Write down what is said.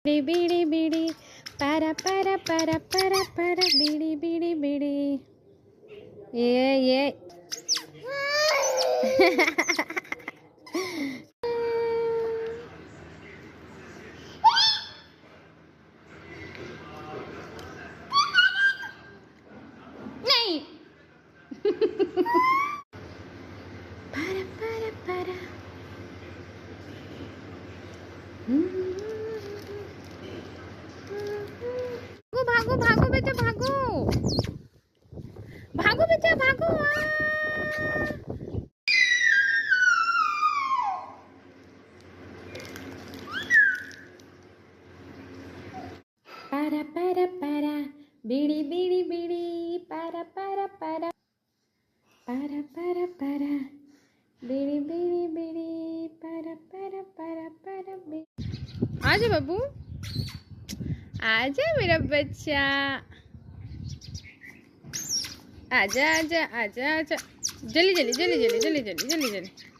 बीड़ी बीड़ी बीड़ी para para para para para बीड़ी बीड़ी बीड़ी ये नहीं para भागो भागो बेटा भागो भागो बेटा भागो para बीड़ी बीड़ी बीड़ी para para बीड़ी बीड़ी बीड़ी para आजा बाबू आजा मेरा बच्चा आजा आजा आजा आजा जल्दी जल्दी जल्दी जल्दी जल्दी जल्दी जल्दी जल्दी